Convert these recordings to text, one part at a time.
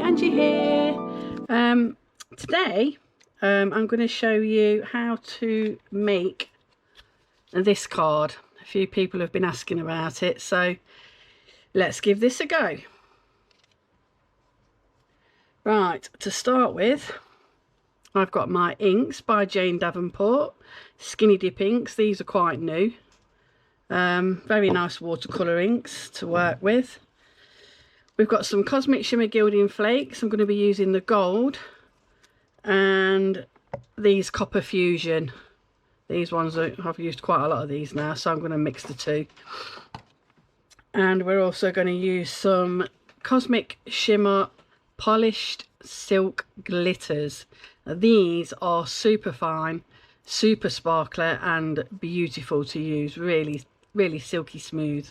Angie here. Today I'm going to show you how to make this card. A few people have been asking about it, so let's give this a go. Right, to start with, I've got my inks by Jane Davenport, Skinny Dip inks. These are quite new. Very nice watercolour inks to work with. We've got some Cosmic Shimmer Gilding Flakes. I'm going to be using the gold and these Copper Fusion. These ones, I've used quite a lot of these now, so I'm going to mix the two. And we're also going to use some Cosmic Shimmer Polished Silk Glitters. Now, these are super fine, super sparkler and beautiful to use. Really, really silky smooth.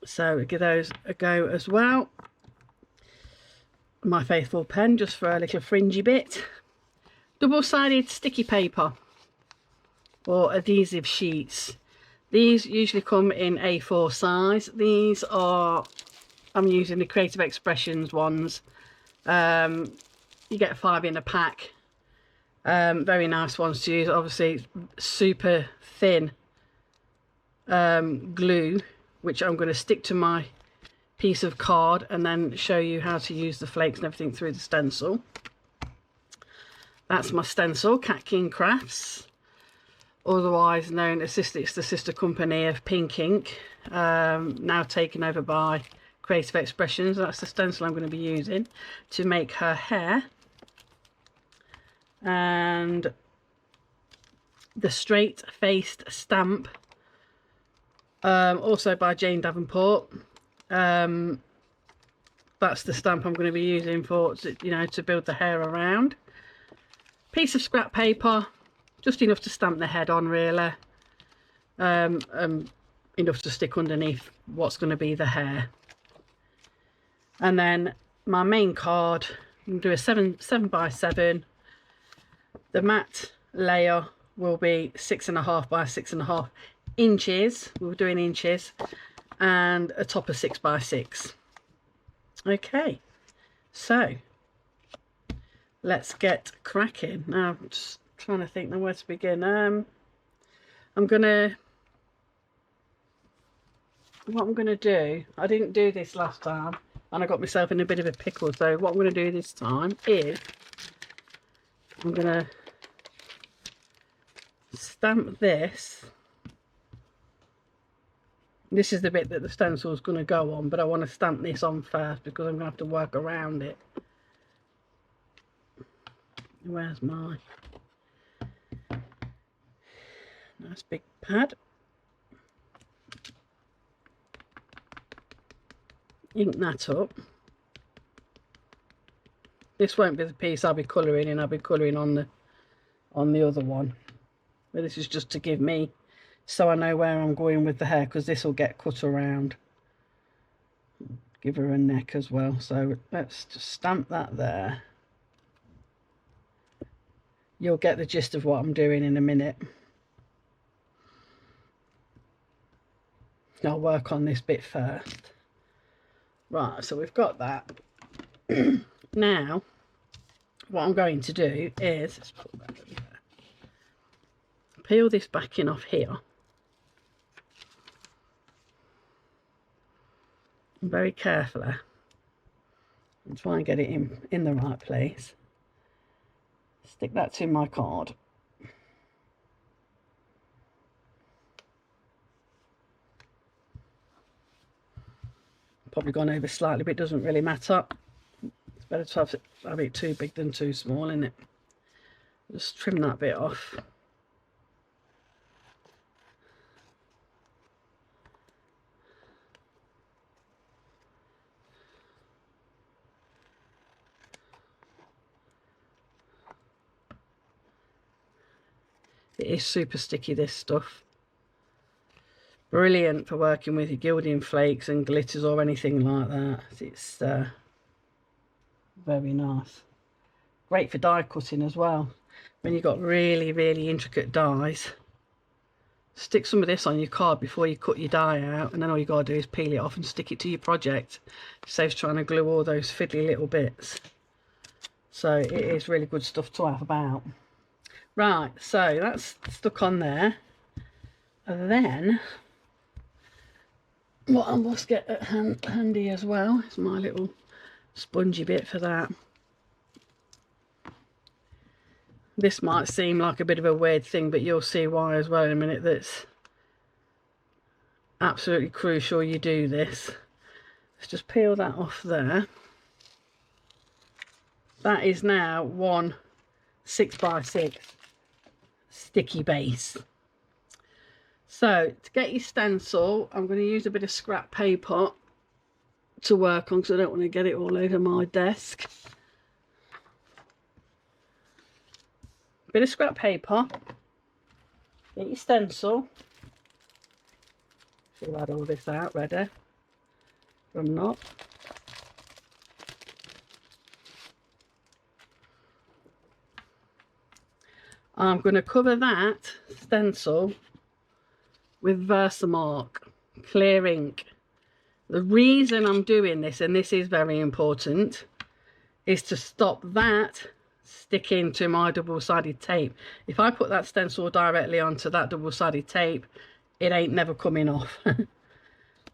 So give those a go as well. My faithful pen just for a little fringy bit. Double-sided sticky paper or adhesive sheets. These usually come in A4 size. These are, I'm using the Creative Expressions ones. You get 5 in a pack. Very nice ones to use. Obviously super thin glue, which I'm going to stick to my piece of card and then show you how to use the flakes and everything through the stencil. That's my stencil, Cat King Crafts, otherwise known as it's the sister company of Pink Ink, now taken over by Creative Expressions. That's the stencil I'm going to be using to make her hair. And the straight faced stamp, also by Jane Davenport. That's the stamp I'm going to be using for, you know, to build the hair around. Piece of scrap paper, just enough to stamp the head on, really. Enough to stick underneath what's going to be the hair. And then my main card, I'm going to do a 7x7. The matte layer will be 6.5 by 6.5 inches. We're doing inches, and a top of 6x6. Okay, so let's get cracking. Now I'm just trying to think now where to begin. what I'm gonna do, I didn't do this last time and I got myself in a bit of a pickle, so what I'm gonna do this time is I'm gonna stamp this. This is the bit that the stencil is going to go on, but I want to stamp this on first because I'm going to have to work around it. Where's my nice big pad? Ink that up. This won't be the piece I'll be colouring in. I'll be colouring on the other one. But this is just to give me, so I know where I'm going with the hair, because this will get cut around. Give her a neck as well. So let's just stamp that there. You'll get the gist of what I'm doing in a minute. I'll work on this bit first. Right, so we've got that. Now, what I'm going to do is, let's put that over there. Peel this backing off here. Very carefully and try and get it in the right place. Stick that to my card. Probably gone over slightly, but it doesn't really matter. It's better to have it too big than too small, isn't it? Just trim that bit off. It is super sticky, this stuff. Brilliant for working with your gilding flakes and glitters or anything like that. It's very nice. Great for die cutting as well. When you've got really, really intricate dies. stick some of this on your card before you cut your die out, and then all you got to do is peel it off and stick it to your project. It saves trying to glue all those fiddly little bits. So it is really good stuff to have about. Right, so that's stuck on there. And then what I must get at handy as well is my little spongy bit for that. This might seem like a bit of a weird thing, but you'll see why as well in a minute. That's absolutely crucial you do this. Let's just peel that off there. That is now one 6x6 sticky base. So to get your stencil, I'm going to use a bit of scrap paper to work on because I don't want to get it all over my desk. Bit of scrap paper, get your stencil. Should have had all this out ready, but I'm not. I'm going to cover that stencil with Versamark clear ink. The reason I'm doing this, and this is very important, is to stop that sticking to my double-sided tape. If I put that stencil directly onto that double-sided tape, it ain't never coming off.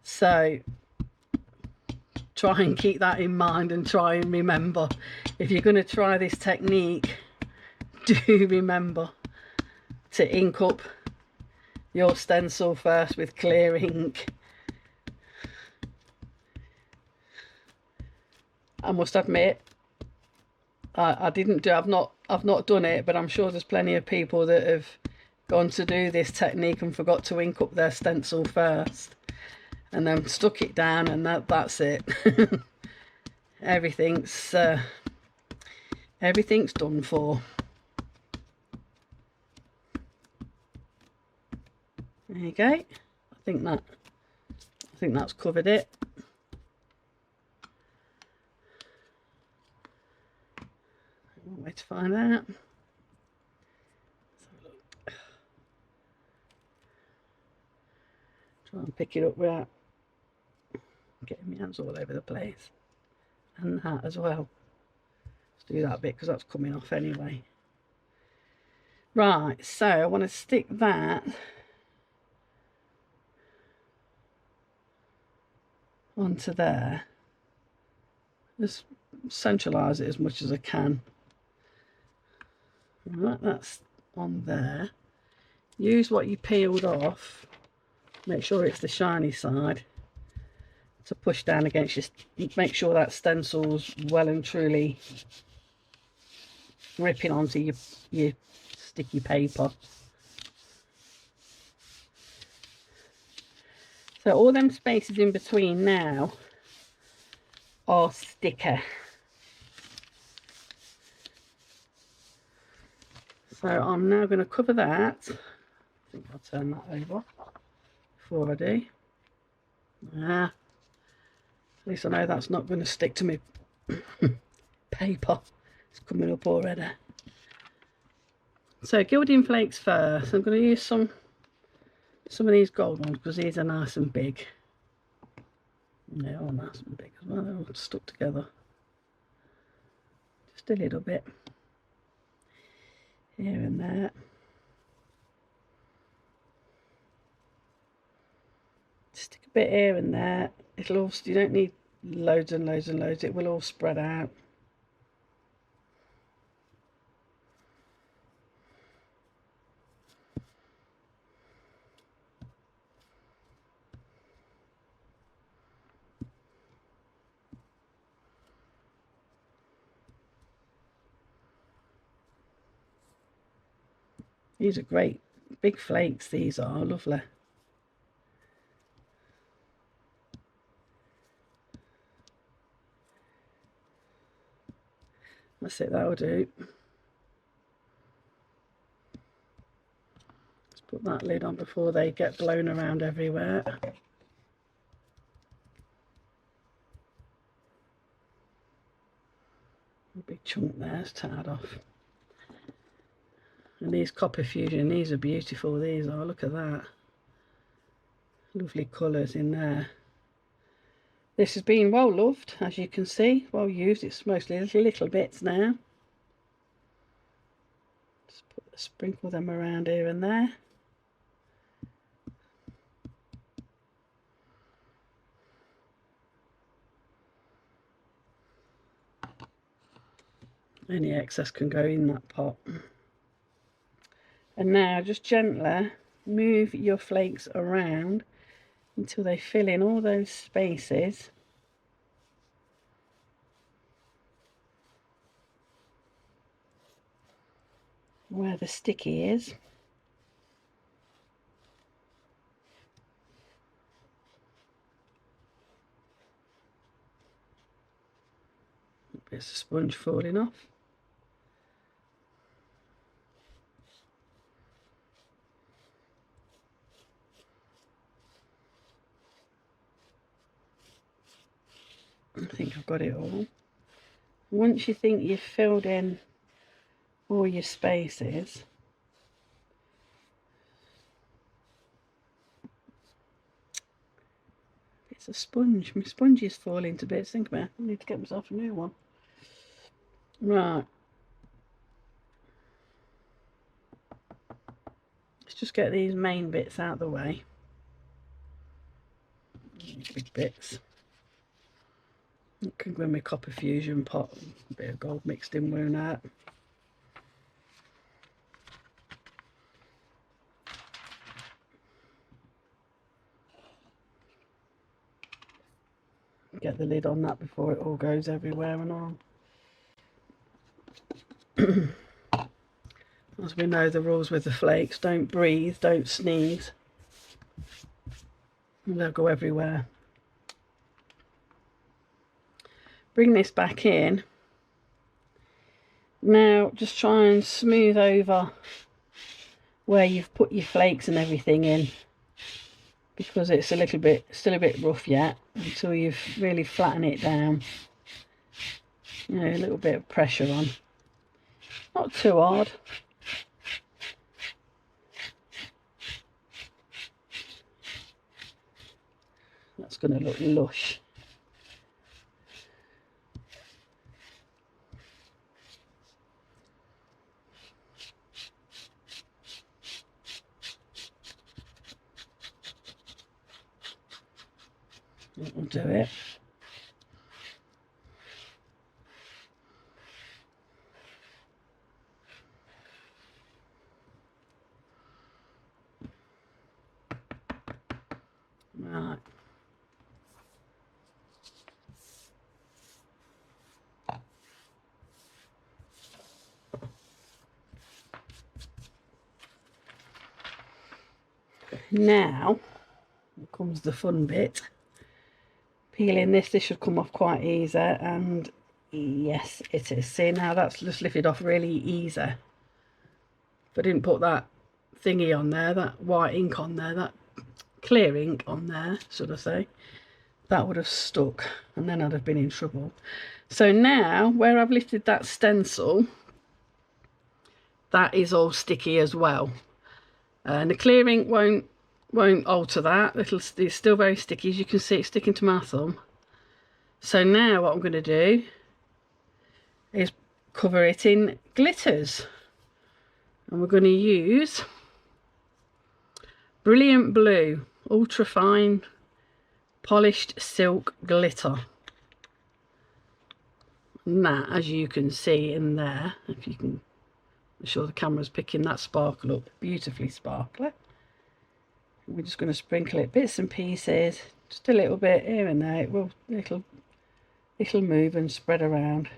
So try and keep that in mind and try and remember, if you're going to try this technique, do remember to ink up your stencil first with clear ink. I must admit, I've not done it, but I'm sure there's plenty of people that have gone to do this technique and forgot to ink up their stencil first and then stuck it down, and that's it. everything's done for. There you go. I think that's covered it. Where to find that? Try and pick it up without getting my hands all over the place, and that as well. Let's do that bit because that's coming off anyway. Right, so I want to stick that onto there. Just centralise it as much as I can. Right, that's on there. Use what you peeled off, make sure it's the shiny side, to push down against your, make sure that stencil's well and truly gripping onto your sticky paper. So all them spaces in between now are sticker. So I'm now going to cover that. I think I'll turn that over before I do. At least I know that's not going to stick to me paper. It's coming up already. So gilding flakes first. I'm going to use some of these gold ones because these are nice and big. They're all nice and big as well. They're all stuck together. Just a little bit here and there. Stick a bit here and there. It'll all, you don't need loads and loads and loads. It will all spread out. These are great big flakes, these are lovely. That's it, that'll do. Let's put that lid on before they get blown around everywhere. A big chunk there's tarred off. And these Copper Fusion, these are beautiful, these are, look at that. Lovely colours in there. This has been well loved, as you can see, well used. It's mostly little bits now. Just sprinkle them around here and there. Any excess can go in that pot. And now just gently move your flakes around until they fill in all those spaces. Where the sticky is. Bits of sponge falling off. I think I've got it all. Once you think you've filled in all your spaces, it's a sponge. My sponge is falling to bits. Think about it. I need to get myself a new one. Right. Let's just get these main bits out of the way. Big bits. I can go in my copper fusion pot. A bit of gold mixed in with that. Get the lid on that before it all goes everywhere and all. As we know the rules with the flakes, don't breathe, don't sneeze. They'll go everywhere. Bring this back in. Now just try and smooth over where you've put your flakes and everything in, because it's a little bit, still a bit rough yet, until you've really flattened it down. You know, a little bit of pressure on. Not too hard. That's going to look lush. That will do it. Right. Now comes the fun bit. Peeling this should come off quite easy, and yes it is. See, now that's just lifted off really easy. If I didn't put that thingy on there, that white ink on there, that clear ink on there, should I say, that would have stuck and then I'd have been in trouble. So now where I've lifted that stencil, that is all sticky as well, and the clear ink won't alter that. It's still very sticky, as you can see. It's sticking to my thumb. So now what I'm going to do is cover it in glitters, and we're going to use Brilliant Blue Ultra Fine Polished Silk Glitter. And that, as you can see in there, if you can, I'm sure the camera's picking that sparkle up, beautifully sparkly. We're just going to sprinkle it bits and pieces, just a little bit here and there. It will, it'll move and spread around.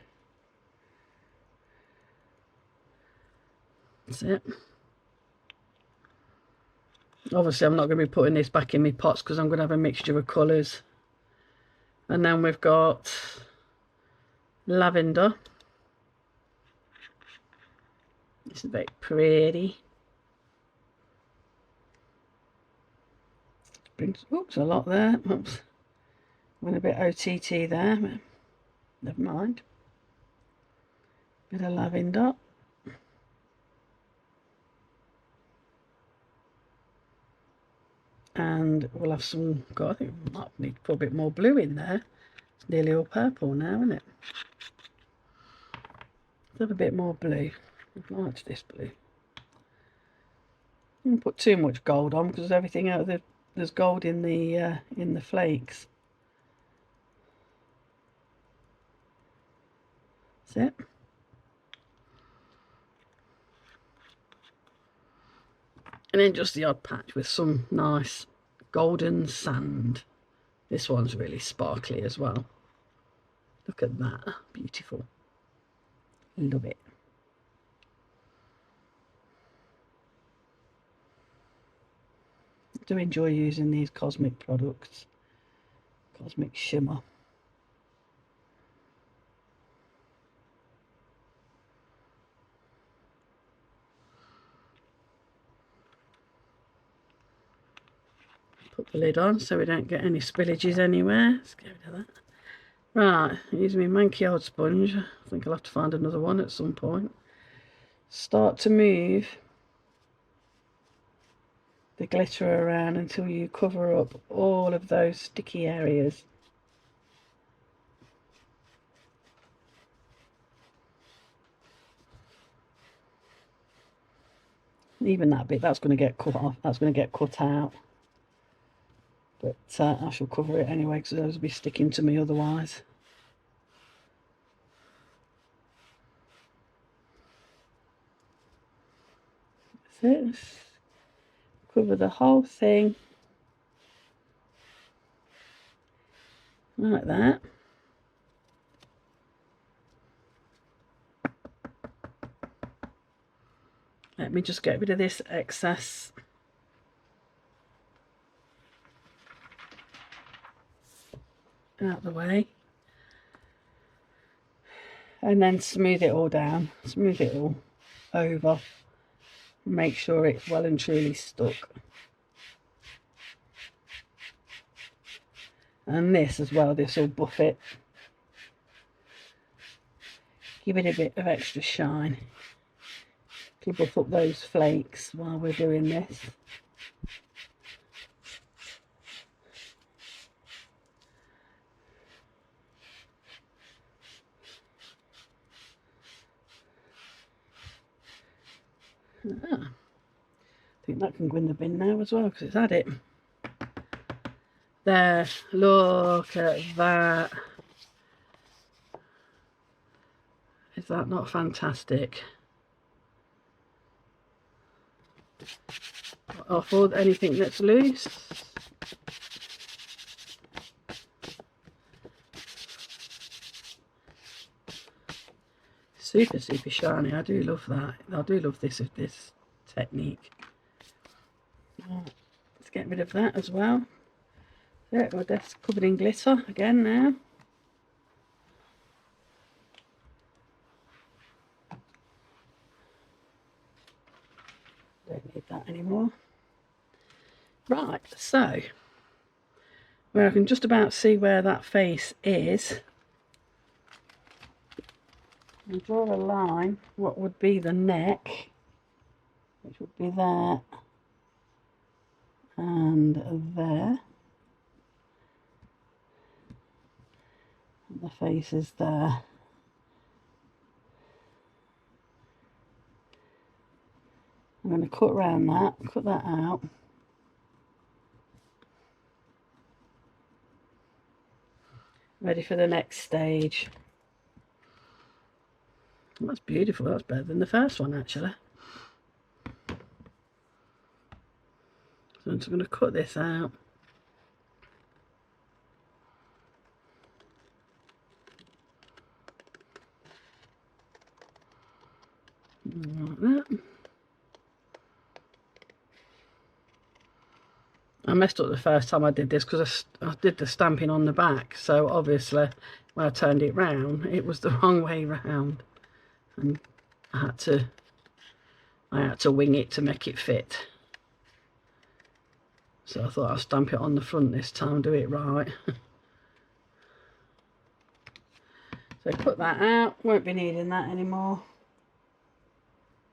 That's it. Obviously I'm not going to be putting this back in my pots because I'm going to have a mixture of colours. And then we've got lavender. This is very pretty. Oops, a lot there. Oops, went a bit OTT there, but never mind. Bit of lavender. and we'll have some, God, I think we might need to put a bit more blue in there. It's nearly all purple now, isn't it? Let's have a bit more blue. I like this blue. I don't put too much gold on because everything out there, there's gold in the flakes. That's it. And then just the odd patch with some nice golden sand. This one's really sparkly as well. Look at that, beautiful. Love it. I do enjoy using these cosmic products. Cosmic shimmer. Put the lid on so we don't get any spillages anywhere. Let's get rid of that. Right, using my manky old sponge. I think I'll have to find another one at some point. Start to move the glitter around until you cover up all of those sticky areas. Even that bit, that's going to get cut off. That's going to get cut out. But I shall cover it anyway because those will be sticking to me otherwise. That's it. Cover the whole thing like that. Let me just get rid of this excess. Out of the way. And then smooth it all down. Smooth it all over. Make sure it's well and truly stuck. And this as well, this will buff it. Give it a bit of extra shine. To buff up those flakes while we're doing this. I think that can go in the bin now as well because it's had it. There, look at that. Is that not fantastic? Off all anything that's loose. Super shiny. I do love that. I do love this technique. Let's get rid of that as well. There, our desk covered in glitter again now. Don't need that anymore. Right, so where I can just about see where that face is, and draw a line what would be the neck, which would be there and there, and the face is there. I'm going to cut around that, cut that out. Ready for the next stage. Well, that's beautiful. That's better than the first one actually. So I'm just going to cut this out. Like that. I messed up the first time I did this because I did the stamping on the back, so obviously when I turned it round it was the wrong way round, and I had to wing it to make it fit. So I thought I'll stamp it on the front this time, do it right. So cut that out, won't be needing that anymore.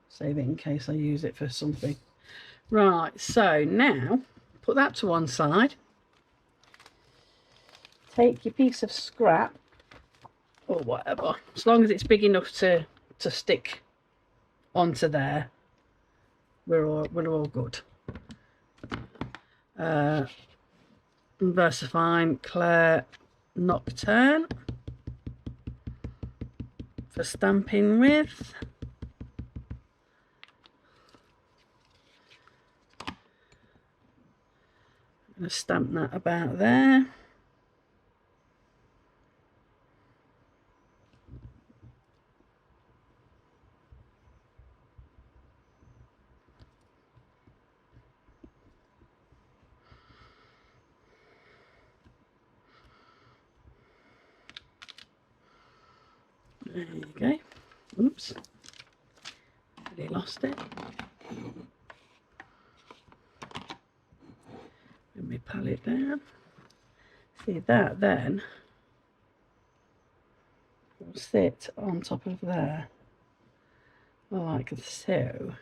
Save it in case I use it for something. Right, so now put that to one side. Take your piece of scrap or whatever, as long as it's big enough to stick onto there, we're all good. VersaFine Claire Nocturne for stamping with. I'm going to stamp that about there. There you go. Oops, really lost it. Let me pallet down. See that then will sit on top of there like so.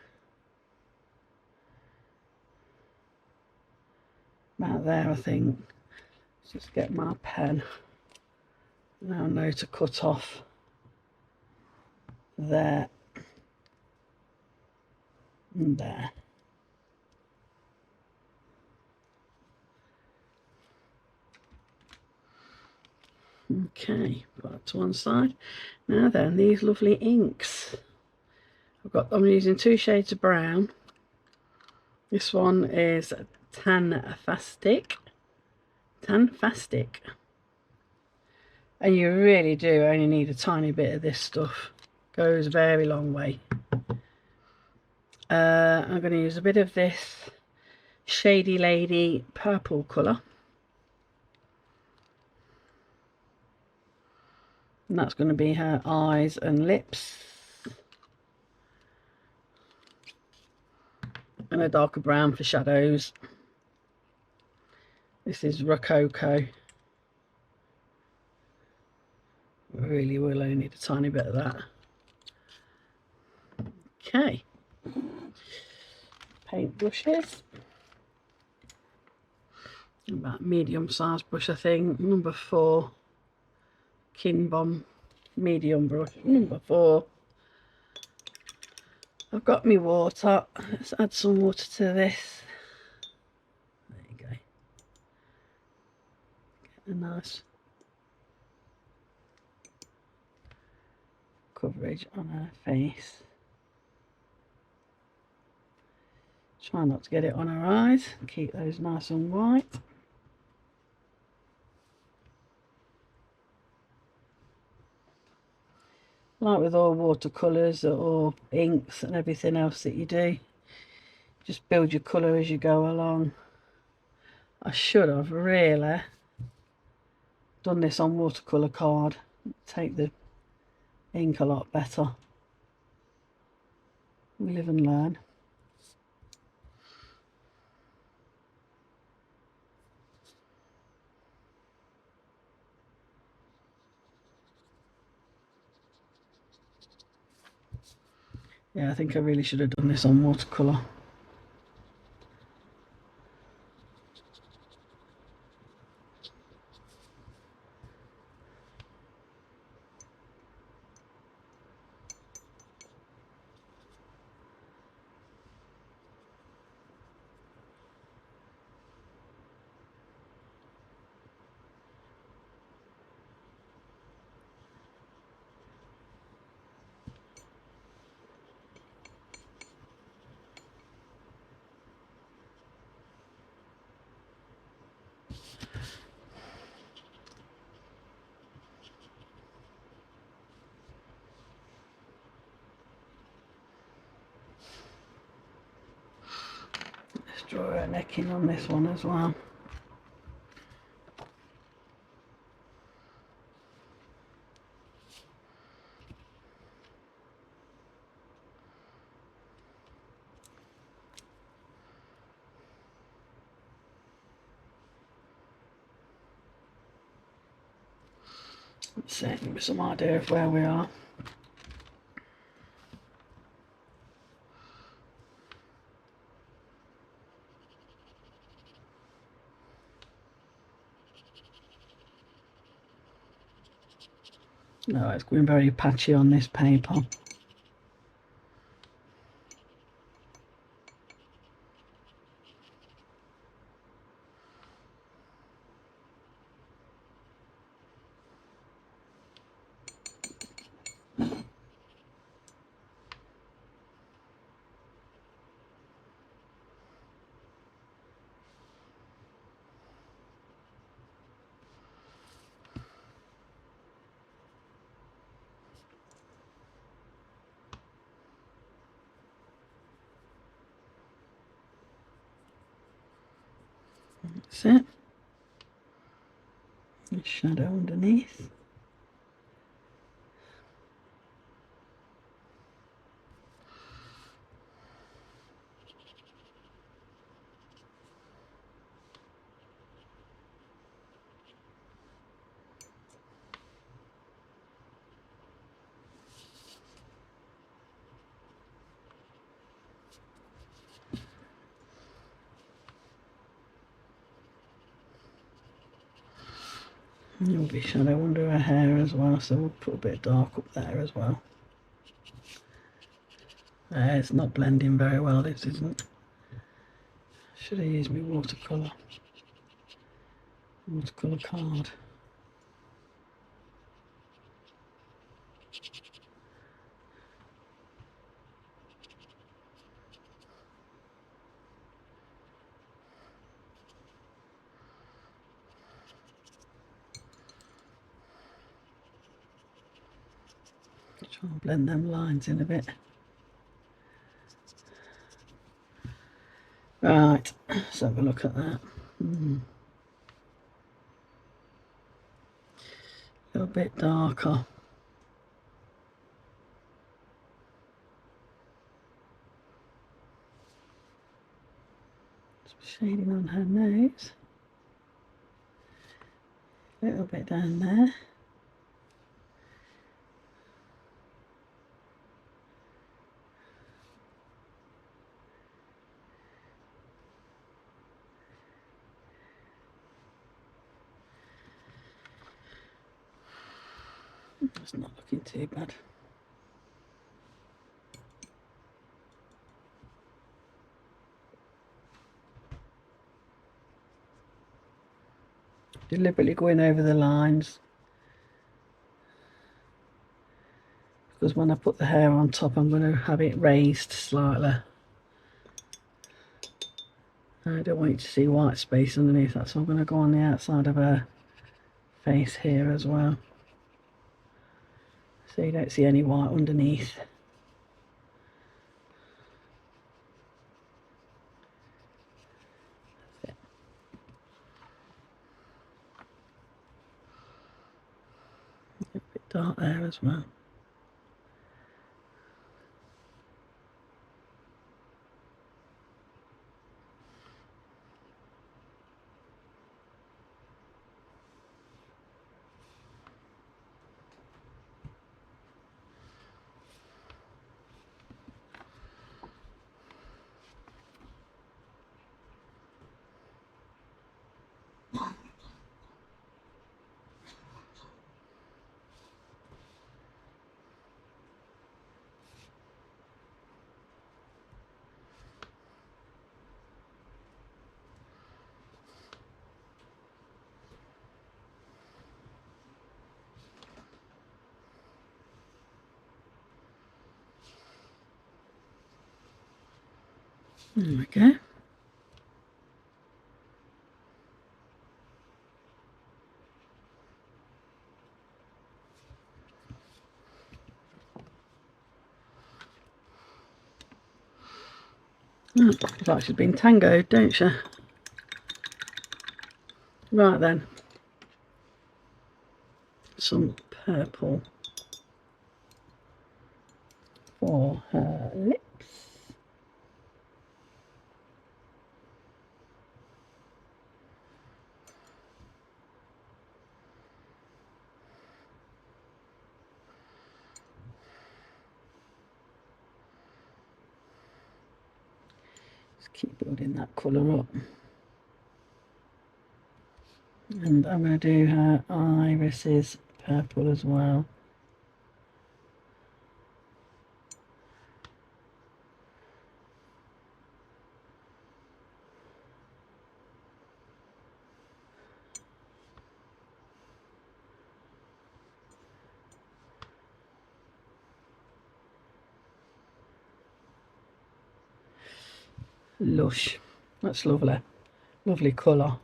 About there, I think. Let's just get my pen. Now I know to cut off there and there. Okay, put that to one side. Now then, these lovely inks. I'm using 2 shades of brown. This one is Tanfastic. And you really do only need a tiny bit of this stuff. Goes a very long way. I'm going to use a bit of this Shady Lady purple colour. And that's going to be her eyes and lips. And a darker brown for shadows. This is Rococo. Really will only need a tiny bit of that. Okay. Paint brushes. About medium sized brush, I think. Number 4. Kinbom medium brush. Number 4. I've got my water. Let's add some water to this. There you go. Get a nice coverage on her face. Try not to get it on her eyes. Keep those nice and white. Like with all watercolours or inks and everything else that you do, just build your colour as you go along. I should have really done this on watercolour card. Take the ink a lot better. We live and learn. Yeah, I think I really should have done this on watercolour. Let's draw a neck in on this one as well. Let's see, give me some idea of where we are. No, it's going very patchy on this paper. That's it. The shadow underneath. There'll be shadow under her hair as well, so we'll put a bit of dark up there as well. It's not blending very well, this isn't. Should have used my watercolour card. Try and blend them lines in a bit. Right, let's have a look at that. A little bit darker. Some shading on her nose. A little bit down there. It's not looking too bad. Deliberately going over the lines because when I put the hair on top I'm going to have it raised slightly. I don't want you to see white space underneath that, so I'm going to go on the outside of her face here as well, so you don't see any white underneath. That's it. A bit dark there as well. There we go. Oh, looks like she's been tangoed, don't she? Right then. Some purple for her lips. Just keep building that colour up. And I'm going to do her irises purple as well. Lush. That's lovely. Lovely colour.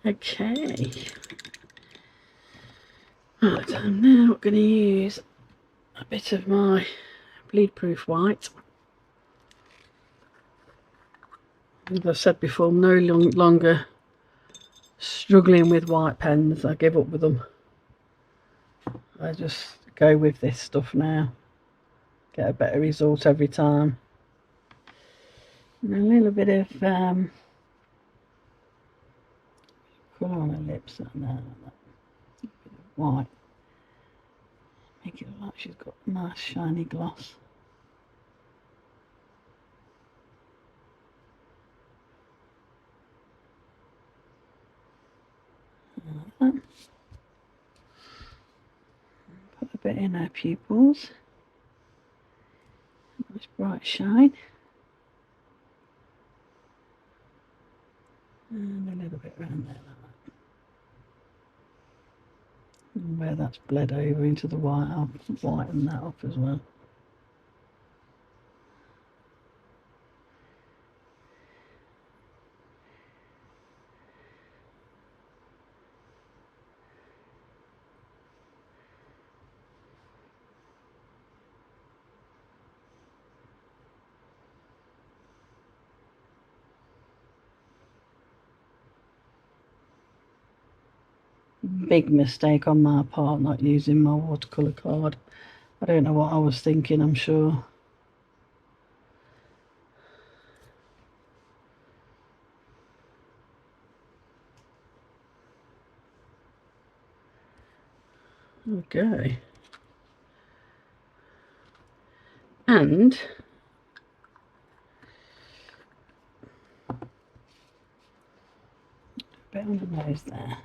Okay. Right, I'm now going to use a bit of my bleed proof white. As I've said before, I'm no longer struggling with white pens. I give up with them. I just go with this stuff now. Get a better result every time. And a little bit of colour on her lips and there, a bit of white. Make it look like she's got a nice shiny gloss. Like that. Put a bit in her pupils. Nice bright shine. And a little bit around there like that. And where that's bled over into the white, I'll whiten that up as well. Big mistake on my part not using my watercolour card. I don't know what I was thinking, I'm sure. Okay. And a bit on the nose there.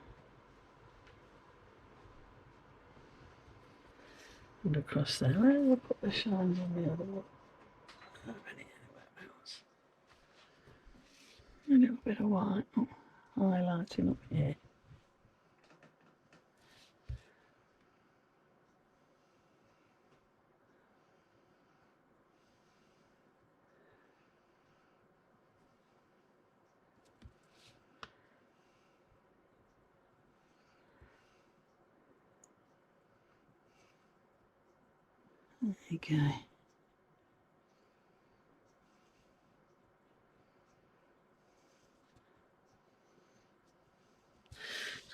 And across there. Where will I put the shines on the other one? A little bit of white highlighting up here. There you go.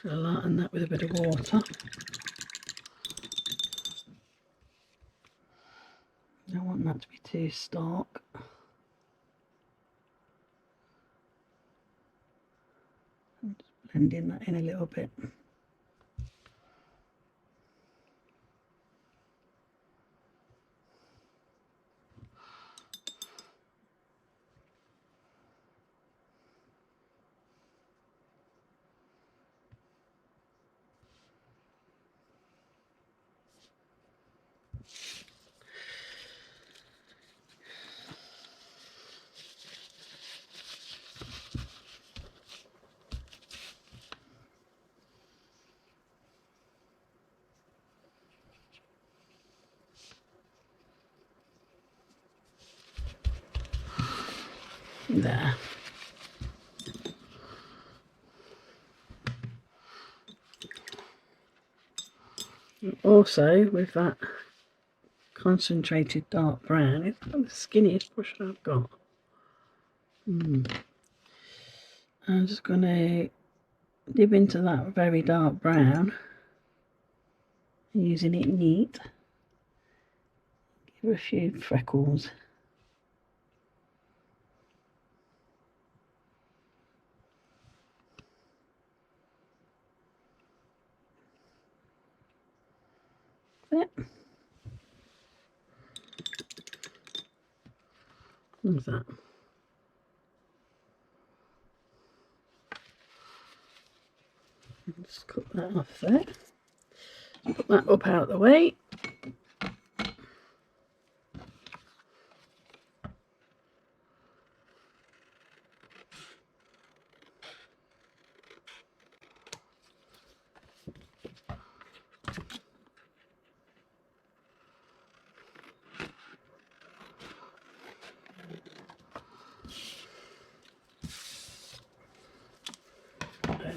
So I'll lighten that with a bit of water. Don't want that to be too stark. I'm just blending that in a little bit. There. And also with that concentrated dark brown, it's the skinniest brush I've got. I'm just going to dip into that very dark brown, using it neat. Give her a few freckles. There. What's that? Just cut that off there. Put that up out of the way.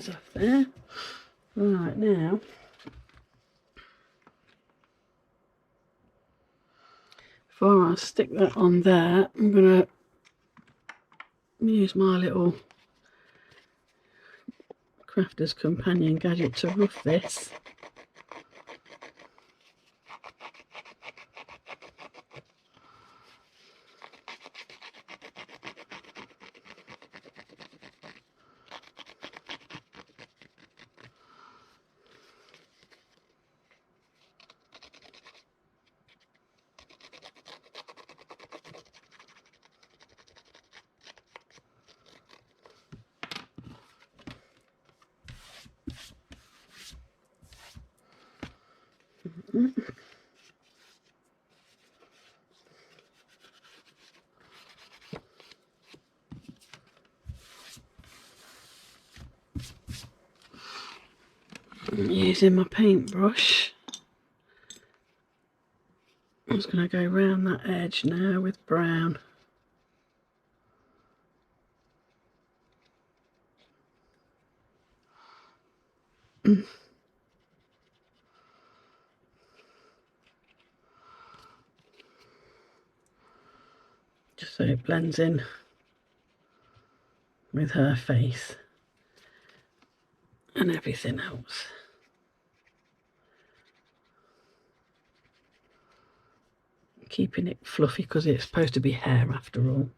pieces off there. Right, now before I stick that on there, I'm going to use my little crafter's companion gadget to rough this. Using my paintbrush, I'm just going to go around that edge now with brown. Just so it blends in with her face and everything else. Keeping it fluffy because it's supposed to be hair after all.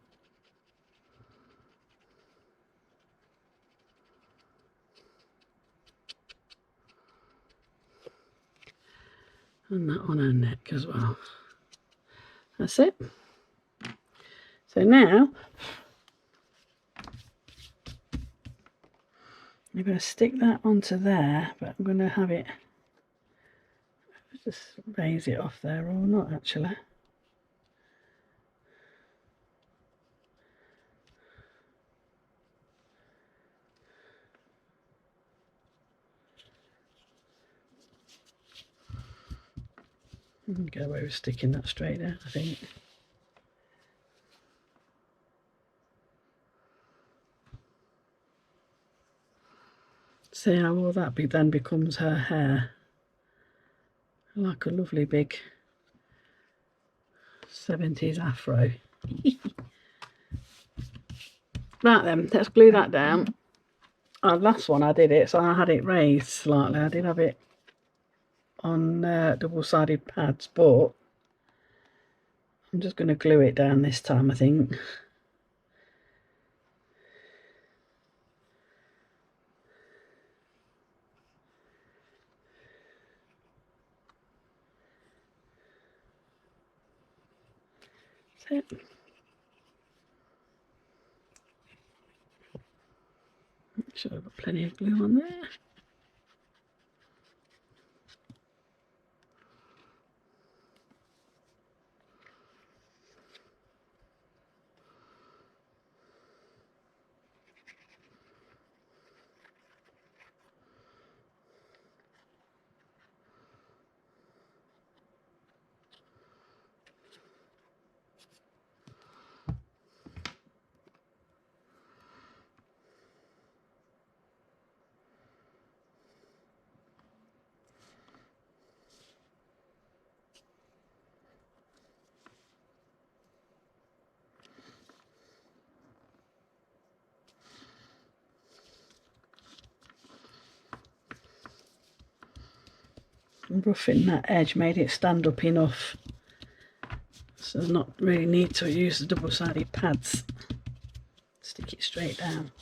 And that on her neck as well. That's it. So now I'm going to stick that onto there, but I'm going to have it, just raise it off there, or not actually. Get away with sticking that straight there, I think. See how all that then becomes her hair, like a lovely big 70s afro. Right then, let's glue that down. Last one I did it, so I had it raised slightly. I did have it on double-sided pads, but I'm just going to glue it down this time, I think. That's it. Should have got plenty of glue on there. Roughing that edge made it stand up enough, so not really need to use the double-sided pads. Stick it straight down.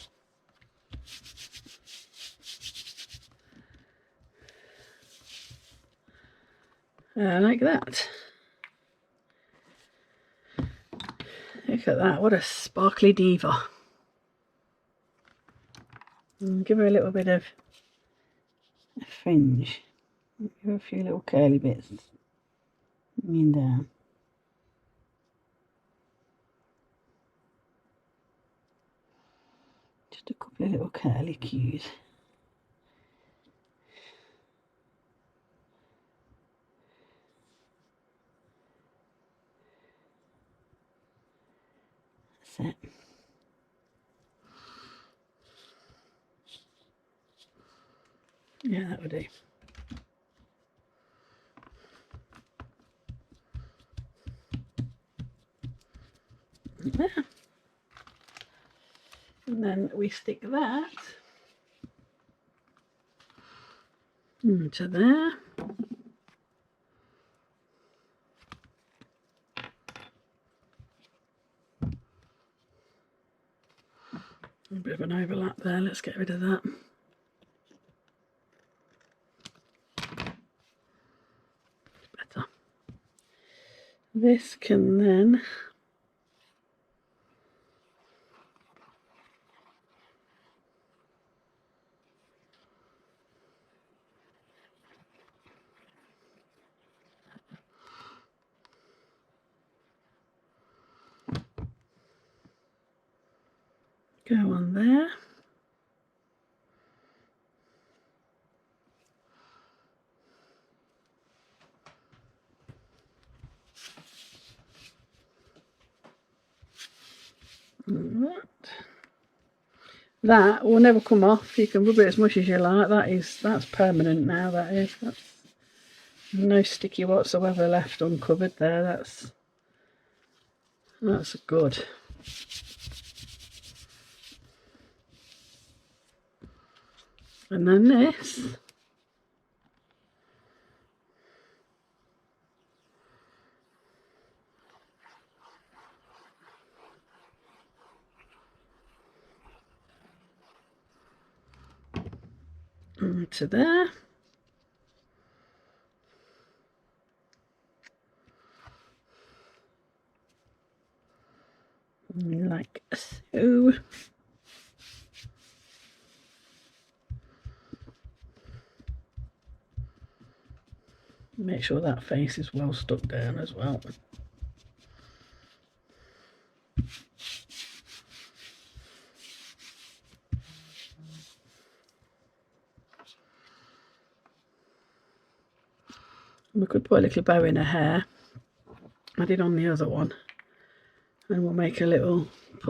Like that. Look at that, what a sparkly diva. And give her a little bit of a fringe. Give her a few little curly bits in down. Just a couple of little curly cues. That's it. Yeah, that would do. There. And then we stick that into there. A bit of an overlap there, let's get rid of that. Better. This can then go on there. That will never come off. You can rub it as much as you like. That's permanent now. That's no sticky whatsoever left uncovered there. That's good. And then this. Into there. Like so. Make sure that face is well stuck down as well. We could put a little bow in her hair. I did on the other one. And we'll make put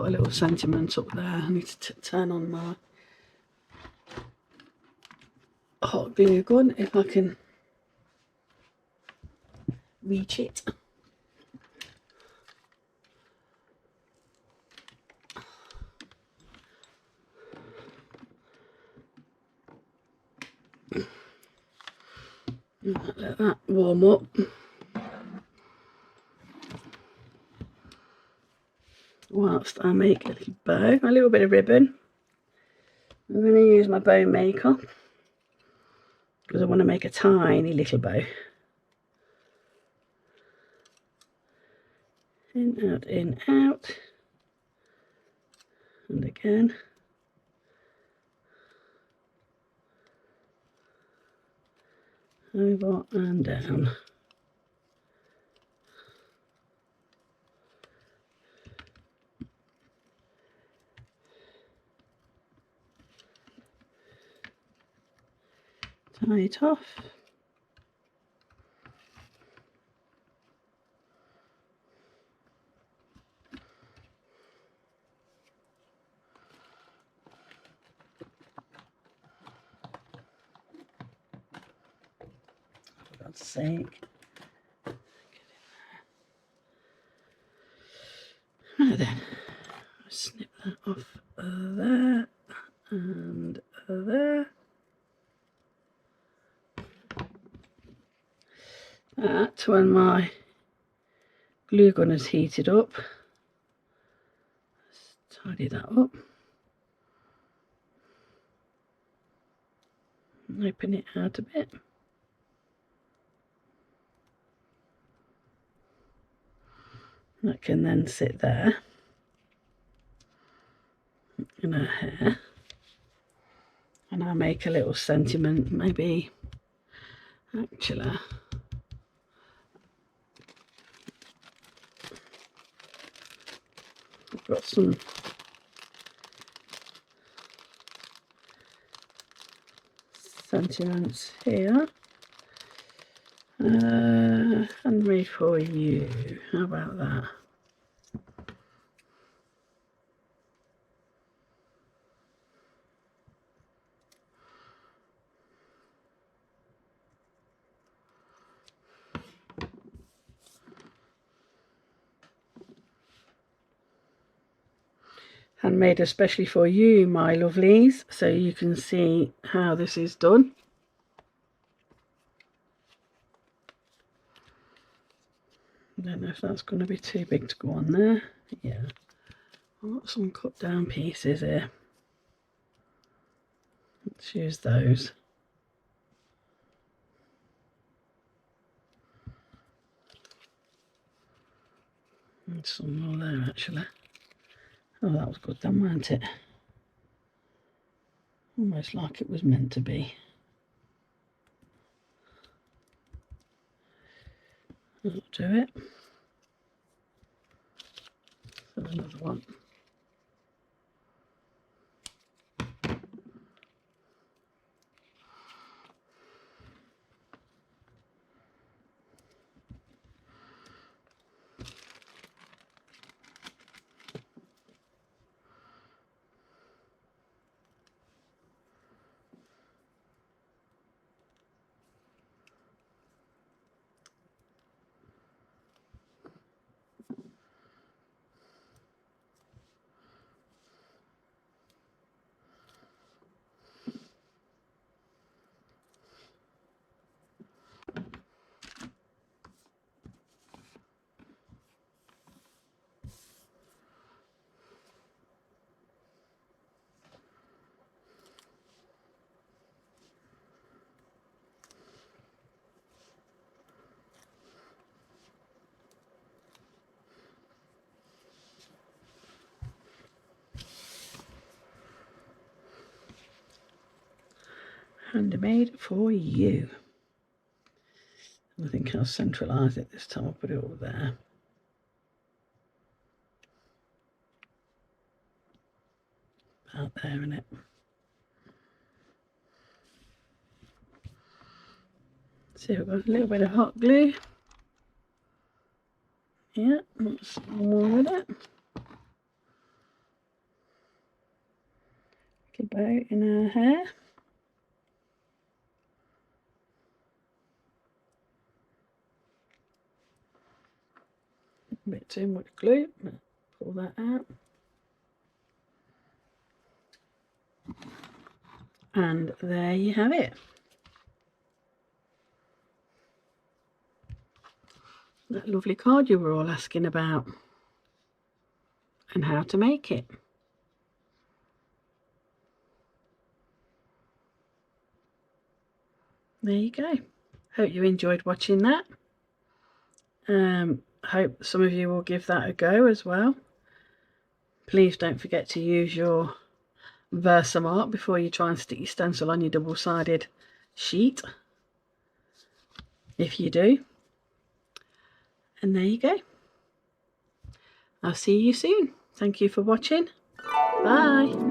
a little sentiment up there. I need to turn on my hot glue gun if I can reach it. Let that warm up. Whilst I make a little bow, a little bit of ribbon. I'm going to use my bow maker because I want to make a tiny little bow. In, out, and again. Over and down. Tie it off. For God's sake. Right then, snip that off there and there. That, when my glue gun is heated up, let's tidy that up. Open it out a bit. That can then sit there in her hair, and I'll make a little sentiment, maybe. Actually, I've got some sentiments here. Handmade for you. How about that? Handmade especially for you, my lovelies, so you can see how this is done. I don't know if that's going to be too big to go on there. Yeah, I've got some cut down pieces here. Let's use those. And some more there actually. Oh, that was good then, wasn't it? Almost like it was meant to be. That'll do it. So another one. Handmade for you. I think I'll centralise it this time. I'll put it over there. Out there, innit? See, we've got a little bit of hot glue. Yeah, that's more with it. Little bow in her hair. A bit too much glue. Pull that out. And there you have it. That lovely card you were all asking about and how to make it. There you go. Hope you enjoyed watching that. Hope some of you will give that a go as well. Please don't forget to use your Versamark before you try and stick your stencil on your double-sided sheet, if you do. And there you go. I'll see you soon. Thank you for watching. Bye.